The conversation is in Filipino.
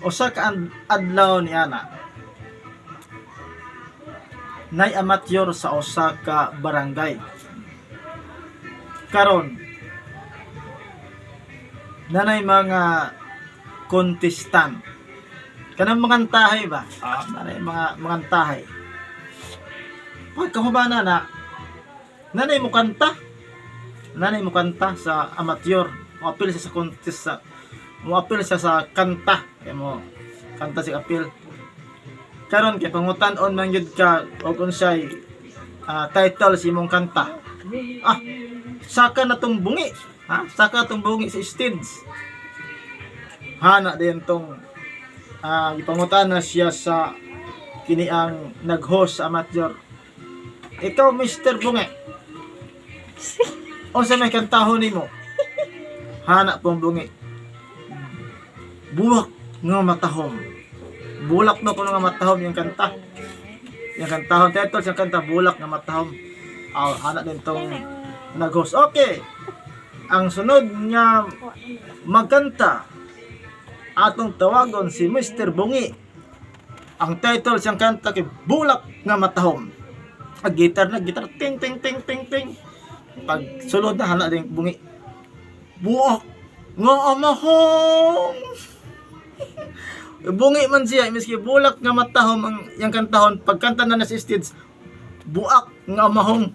Usa ka adlaw ni ana. Nay amateur sa usa ka barangay. Karon nanay mga contestant. Kanang mga tahay ba? Nanay mga tahay. Pagkahubana na nanay mo kanta. Nanay mo kanta sa amateur. Mo-appeal siya sa contest sa mo-appeal siya sa kanta. Kaya mo kanta si appeal. Karon kay pangutan-on man gyud ka og unsay title si imong kanta. Saka na tong bungi. Saka tong bungi sa stage. Hana din tong ipangutan na siya sa kini ang nag-host sa amateur. Ikaw Mr. Bungi. Unsa may kantahon nimo? Hana pong bungi. Buwak nga matahom. Bulak na ko nga matahom yung kanta. Yung kantahon title sa kanta bulak nga matahom. Hana din tong nag-host. Okay. Ang sunod nga magkanta atong tawagon si Mr. Bungi. Ang title siyang kanta kay Bulak nga Matahom. Gitar ting ting ting ting ting. Pag sulod na hana din Bungi. Buak nga amahom. Bungi man siya miski bulak nga matahom ang yang kantahon pagkanta na sa stage buak nga amahom.